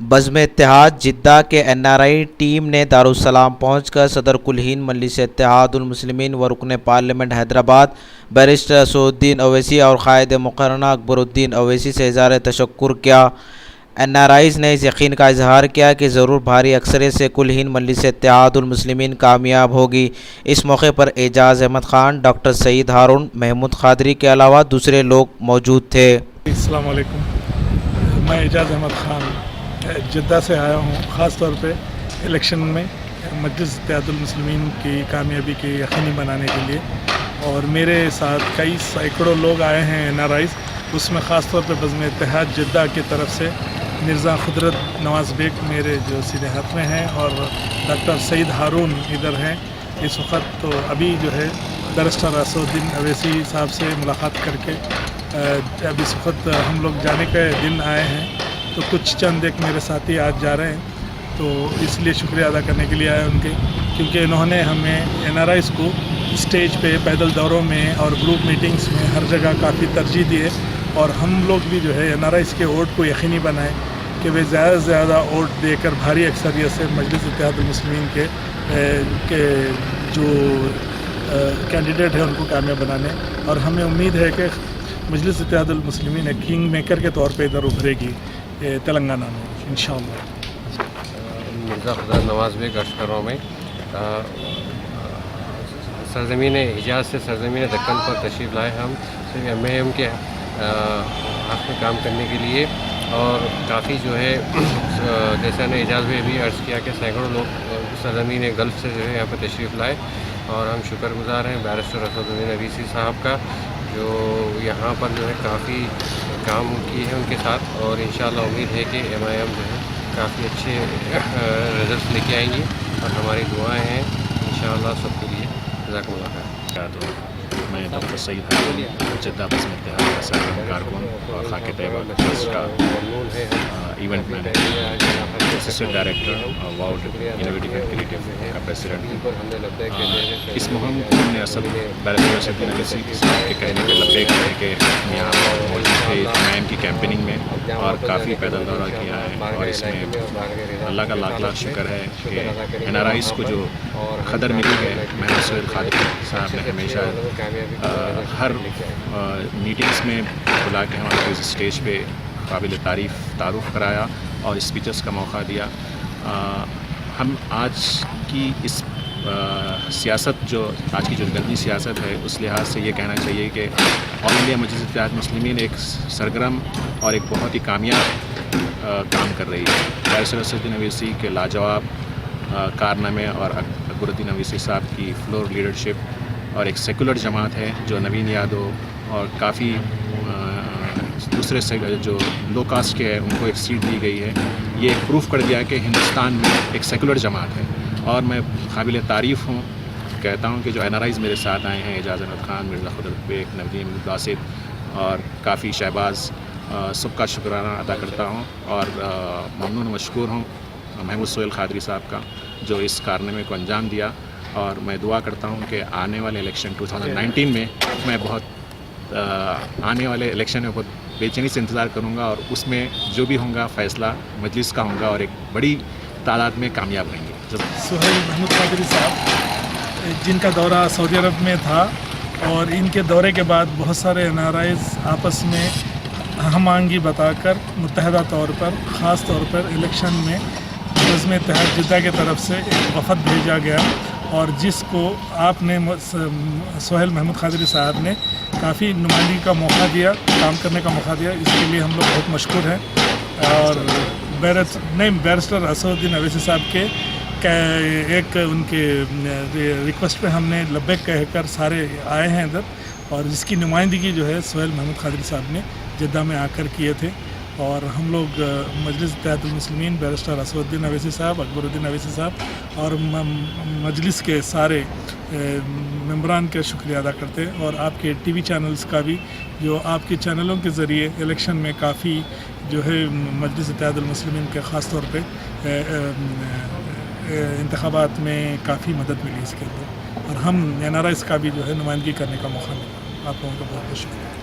بزم اتحاد جدہ کے این آر آئی ٹیم نے دارالسلام پہنچ کر صدر کل ہند مجلس اتحاد المسلمین و رکن پارلیمنٹ حیدرآباد بیرسٹر اسد الدین اویسی اور قائد مقررہ اکبر الدین اویسی سے اظہار تشکر کیا۔ این آر آئیز نے اس یقین کا اظہار کیا کہ ضرور بھاری اکثریت سے کل ہند مجلس اتحاد المسلمین کامیاب ہوگی۔ اس موقع پر اعجاز احمد خان، ڈاکٹر سعید ہارون، محمود قادری کے علاوہ دوسرے لوگ موجود تھے۔ السلام علیکم، میں اعجاز احمد خان جدہ سے آیا ہوں، خاص طور پہ الیکشن میں مجلس اتحاد المسلمین کی کامیابی کی یقینی بنانے کے لیے، اور میرے ساتھ کئی سینکڑوں لوگ آئے ہیں این آر آئیز، اس میں خاص طور پہ بزم اتحاد جدہ کی طرف سے مرزا قدرت نواز بیگ میرے جو سیدھے ہاتھ میں ہیں، اور ڈاکٹر سعید ہارون ادھر ہیں اس وقت۔ تو ابھی جو ہے بیرسٹر اسد الدین اویسی صاحب سے ملاقات کر کے اب اس وقت ہم لوگ جانے کے دن آئے ہیں، تو کچھ چند ایک میرے ساتھی آج جا رہے ہیں، تو اس لیے شکریہ ادا کرنے کے لیے آئے ان کے، کیونکہ انہوں نے ہمیں این آر آئیز کو اسٹیج پہ، پیدل دوروں میں اور گروپ میٹنگز میں ہر جگہ کافی ترجیح دی ہے، اور ہم لوگ بھی جو ہے این آر آئیز کے ووٹ کو یقینی بنائیں کہ وہ زیادہ سے زیادہ ووٹ دے کر بھاری اکثریت سے مجلس اتحاد المسلمین کے جو کینڈیڈیٹ ہیں ان کو کامیاب بنانے، اور ہمیں امید ہے کہ مجلس اتحاد المسلمین ایک کنگ میکر کے طور پہ ادھر ابھرے گی تلنگانہ میں انشاءاللہ۔ مرزا قدرت نواز بیگ عرض کر رہا ہوں میں، سرزمین حجاز سے سرزمین دکن پر تشریف لائے ہم صرف ایم اے ایم کے حق میں کام کرنے کے لیے، اور کافی جو ہے جیسے نے اعجاز میں بھی عرض کیا کہ سینکڑوں لوگ سرزمین گلف سے جو ہے یہاں پر تشریف لائے، اور ہم شکر گزار ہیں بیرسٹر اسد الدین اویسی صاحب کا، جو یہاں پر جو ہے کافی کام کی ہے ان کے ساتھ، اور انشاءاللہ امید ہے کہ ایم آئی ایم جو ہے کافی اچھے رزلٹس لے کے آئیں گی، اور ہماری دعائیں ہیں انشاءاللہ سب کے لیے۔ جزاکم اللہ خیر۔ میں ڈاکٹر سعید ہارون جدہ بزم اتحاد کا سابق کارکن اور خاک طیبہ ٹرسٹ کا event manager, assistant director, ward innovative and creative کا پریزیڈنٹ۔ اس مہم کو ہم نے اصل بیرسٹر اسد الدین اویسی کے کہنے پہ لبیک ہے کہ یہاں موجود تھے ایم کی کیمپیننگ میں، اور کافی پیدل دورہ کیا ہے، اور اس میں اللہ کا لاکھ لاکھ شکر ہے کہ این آر آئیز کو جو قدر ملی ہے، محمد سعید قادری صاحب نے ہمیشہ ہر میٹنگز میں بلا کے ہمارے کو اس اسٹیج پہ قابل تعارف کرایا اور اسپیچز کا موقع دیا۔ ہم آج کی اس سیاست آج کی جو گندی سیاست ہے، اس لحاظ سے یہ کہنا چاہیے کہ آل انڈیا مجلس اتحاد مسلمین ایک سرگرم اور ایک بہت ہی کامیاب کام کر رہی ہے۔ بیرسٹر اسد الدین اویسی کے لاجواب کارنامے اور اکبر الدین اویسی صاحب کی فلور لیڈرشپ، اور ایک سیکولر جماعت ہے جو نوین یادو اور کافی دوسرے جو لو کاسٹ کے ہیں ان کو ایک سیٹ دی گئی ہے، یہ ایک پروف کر دیا کہ ہندوستان میں ایک سیکولر جماعت ہے۔ اور میں قابل تعریف ہوں، کہتا ہوں کہ جو این آر آئیز میرے ساتھ آئے ہیں، اعجاز احمد خان، مرزا قدرت بیگ، ندیم باسط اور کافی شہباز، سب کا شکرانہ ادا کرتا ہوں، اور ممنون و مشکور ہوں محمود سہیل قادری صاحب کا جو اس کارنامے کو انجام دیا، اور میں دعا کرتا ہوں کہ آنے والے الیکشن 2019 میں میں آنے والے الیکشن میں بہت بے چینی سے انتظار کروں گا، اور اس میں جو بھی ہوں گا فیصلہ مجلس کا ہوں گا، اور ایک بڑی تعداد میں کامیاب رہیں گے۔ سہیل محمود قادری صاحب جن کا دورہ سعودی عرب میں تھا، اور ان کے دورے کے بعد بہت سارے این آر آئیز آپس میں ہم آہنگی بتا کر متحدہ طور پر، خاص طور پر الیکشن میں بزم اتحاد جدہ کی طرف سے ایک وفد بھیجا گیا، اور جس کو آپ نے سہیل محمود قادری صاحب نے کافی نمائندگی کا موقع دیا، کام کرنے کا موقع دیا، اس کے لیے ہم لوگ بہت مشکور ہیں۔ اور بیرسٹر اسد الدین اویسی صاحب کے ایک ان کے ریکویسٹ پہ ہم نے لبیک کہہ کر سارے آئے ہیں ادھر، اور جس کی نمائندگی جو ہے سہیل محمود قادری صاحب نے جدہ میں آ کر کیے تھے، اور ہم لوگ مجلس اتحاد المسلمین، بیرسٹر اسد الدین اویسی صاحب، اکبر الدین اویسی صاحب اور مجلس کے سارے ممبران کا شکریہ ادا کرتے ہیں، اور آپ کے ٹی وی چینلز کا بھی، جو آپ کے چینلوں کے ذریعے الیکشن میں کافی جو ہے مجلس اتحاد المسلمین کے خاص طور پہ انتخابات میں کافی مدد ملی اس کے اندر، اور ہم این آر آئیز کا بھی جو ہے نمائندگی کرنے کا موقع ملا۔ آپ لوگوں کا بہت بہت شکریہ۔